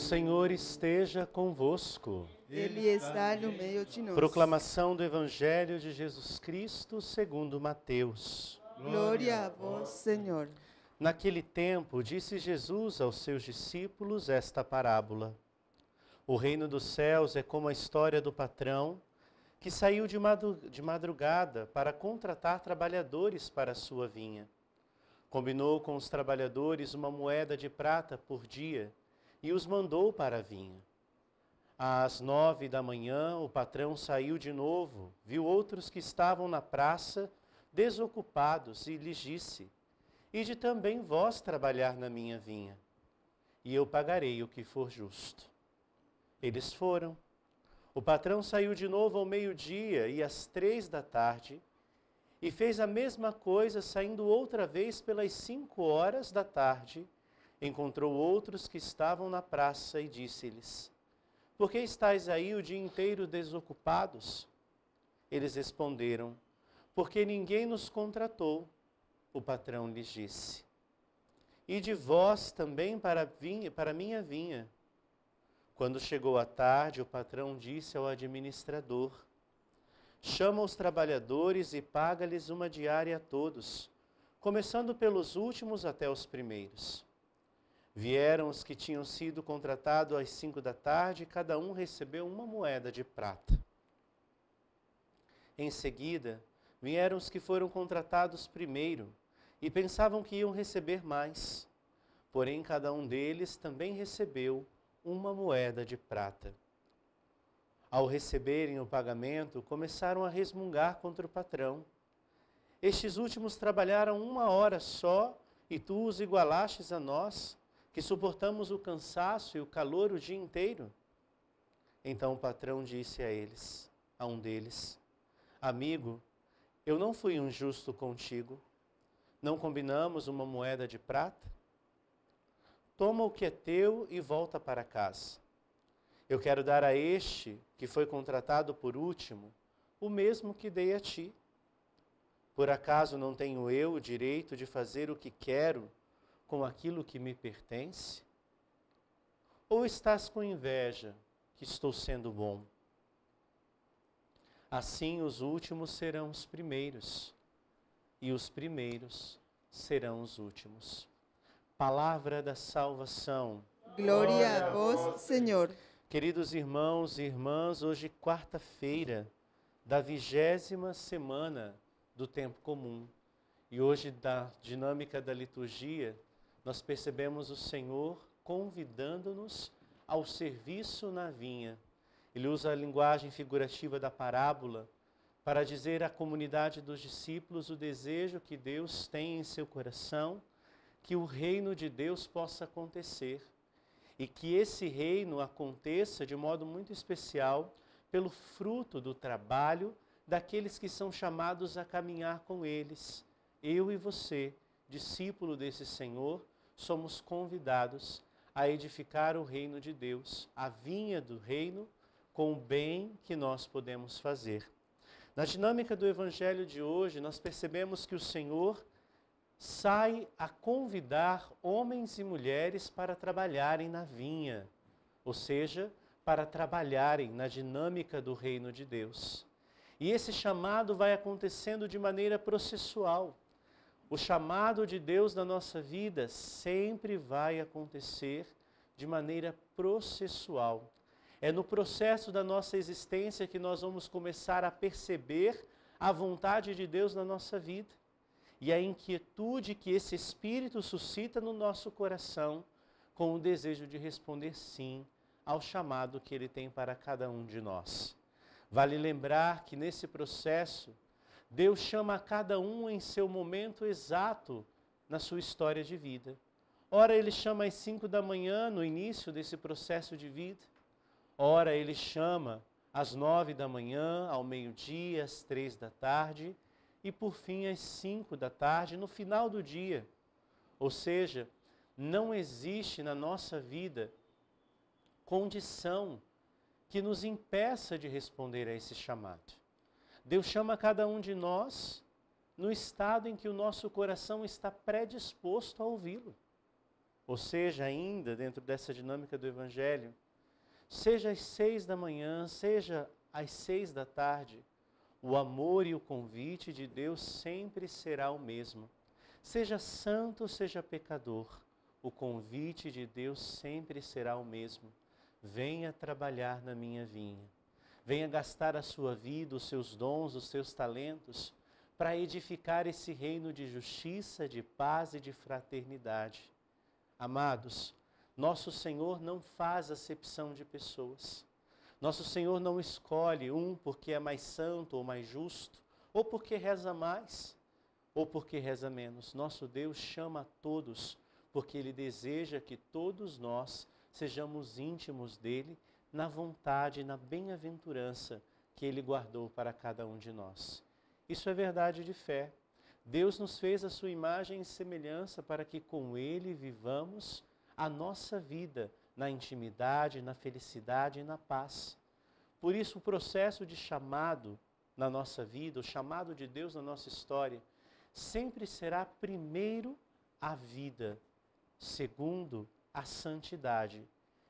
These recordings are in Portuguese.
Senhor esteja convosco. Ele está no meio de nós. Proclamação do Evangelho de Jesus Cristo segundo Mateus. Glória a vós, Senhor. Naquele tempo, disse Jesus aos seus discípulos esta parábola. O reino dos céus é como a história do patrão que saiu de madrugada para contratar trabalhadores para a sua vinha. Combinou com os trabalhadores uma moeda de prata por dia e os mandou para a vinha. Às 9 da manhã, o patrão saiu de novo, viu outros que estavam na praça, desocupados, e lhes disse: Ide também vós trabalhar na minha vinha, e eu pagarei o que for justo. Eles foram. O patrão saiu de novo ao meio-dia e às 3 da tarde, e fez a mesma coisa, saindo outra vez pelas 5 horas da tarde, encontrou outros que estavam na praça e disse-lhes: Por que estáis aí o dia inteiro desocupados? Eles responderam: Porque ninguém nos contratou. O patrão lhes disse: Ide vós também para a minha vinha. Quando chegou a tarde, o patrão disse ao administrador: Chama os trabalhadores e paga-lhes uma diária a todos, começando pelos últimos até os primeiros. Vieram os que tinham sido contratados às 5 da tarde, e cada um recebeu uma moeda de prata. Em seguida, vieram os que foram contratados primeiro, e pensavam que iam receber mais. Porém, cada um deles também recebeu uma moeda de prata. Ao receberem o pagamento, começaram a resmungar contra o patrão. Estes últimos trabalharam 1 hora só, e tu os igualastes a nós, que suportamos o cansaço e o calor o dia inteiro? Então o patrão disse a um deles: Amigo, eu não fui injusto contigo. Não combinamos uma moeda de prata? Toma o que é teu e volta para casa. Eu quero dar a este, que foi contratado por último, o mesmo que dei a ti. Por acaso não tenho eu o direito de fazer o que quero com aquilo que me pertence? Ou estás com inveja que estou sendo bom? Assim os últimos serão os primeiros, e os primeiros serão os últimos. Palavra da salvação. Glória a vós, Senhor. Queridos irmãos e irmãs, hoje quarta-feira da 20ª semana do tempo comum. E hoje, da dinâmica da liturgia, nós percebemos o Senhor convidando-nos ao serviço na vinha. Ele usa a linguagem figurativa da parábola para dizer à comunidade dos discípulos o desejo que Deus tem em seu coração, que o reino de Deus possa acontecer. E que esse reino aconteça de modo muito especial pelo fruto do trabalho daqueles que são chamados a caminhar com eles. Eu e você, discípulo desse Senhor, somos convidados a edificar o reino de Deus, a vinha do reino, com o bem que nós podemos fazer. Na dinâmica do Evangelho de hoje, nós percebemos que o Senhor sai a convidar homens e mulheres para trabalharem na vinha, ou seja, para trabalharem na dinâmica do reino de Deus. E esse chamado vai acontecendo de maneira processual. O chamado de Deus na nossa vida sempre vai acontecer de maneira processual. É no processo da nossa existência que nós vamos começar a perceber a vontade de Deus na nossa vida. E a inquietude que esse Espírito suscita no nosso coração, com o desejo de responder sim ao chamado que Ele tem para cada um de nós. Vale lembrar que nesse processo, Deus chama a cada um em seu momento exato na sua história de vida. Ora, Ele chama às 5 da manhã, no início desse processo de vida. Ora, Ele chama às 9 da manhã, ao meio-dia, às 3 da tarde, e por fim às 5 da tarde, no final do dia. Ou seja, não existe na nossa vida condição que nos impeça de responder a esse chamado. Deus chama cada um de nós no estado em que o nosso coração está predisposto a ouvi-lo. Ou seja, ainda dentro dessa dinâmica do Evangelho, seja às 6 da manhã, seja às 6 da tarde, o amor e o convite de Deus sempre será o mesmo. Seja santo, seja pecador, o convite de Deus sempre será o mesmo. Venha trabalhar na minha vinha. Venha gastar a sua vida, os seus dons, os seus talentos, para edificar esse reino de justiça, de paz e de fraternidade. Amados, nosso Senhor não faz acepção de pessoas. Nosso Senhor não escolhe um porque é mais santo ou mais justo, ou porque reza mais, ou porque reza menos. Nosso Deus chama a todos, porque Ele deseja que todos nós sejamos íntimos dEle, na vontade e na bem-aventurança que Ele guardou para cada um de nós. Isso é verdade de fé. Deus nos fez a sua imagem e semelhança para que com Ele vivamos a nossa vida na intimidade, na felicidade e na paz. Por isso o processo de chamado na nossa vida, o chamado de Deus na nossa história, sempre será primeiro a vida, segundo a santidade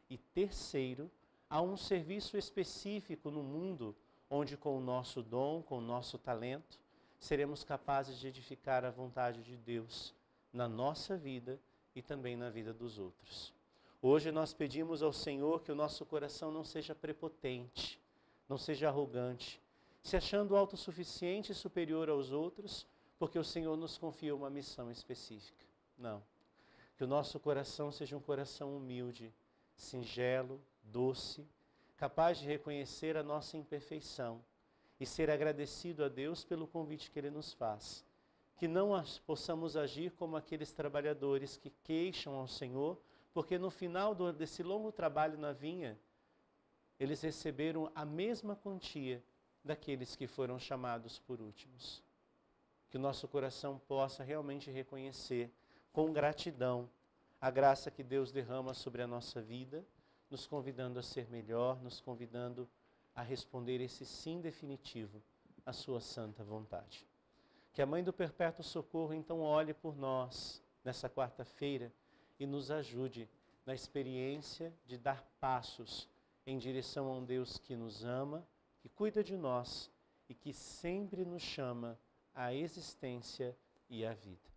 e terceiro a um serviço específico no mundo onde com o nosso dom, com o nosso talento, seremos capazes de edificar a vontade de Deus na nossa vida e também na vida dos outros. Hoje nós pedimos ao Senhor que o nosso coração não seja prepotente, não seja arrogante, se achando autossuficiente e superior aos outros, porque o Senhor nos confia uma missão específica. Não. Que o nosso coração seja um coração humilde, singelo, doce, capaz de reconhecer a nossa imperfeição e ser agradecido a Deus pelo convite que Ele nos faz. Que não possamos agir como aqueles trabalhadores que queixam ao Senhor, porque no final desse longo trabalho na vinha, eles receberam a mesma quantia daqueles que foram chamados por últimos. Que o nosso coração possa realmente reconhecer com gratidão a graça que Deus derrama sobre a nossa vida, nos convidando a ser melhor, nos convidando a responder esse sim definitivo à sua santa vontade. Que a Mãe do Perpétuo Socorro então olhe por nós nessa quarta-feira e nos ajude na experiência de dar passos em direção a um Deus que nos ama, que cuida de nós e que sempre nos chama à existência e à vida.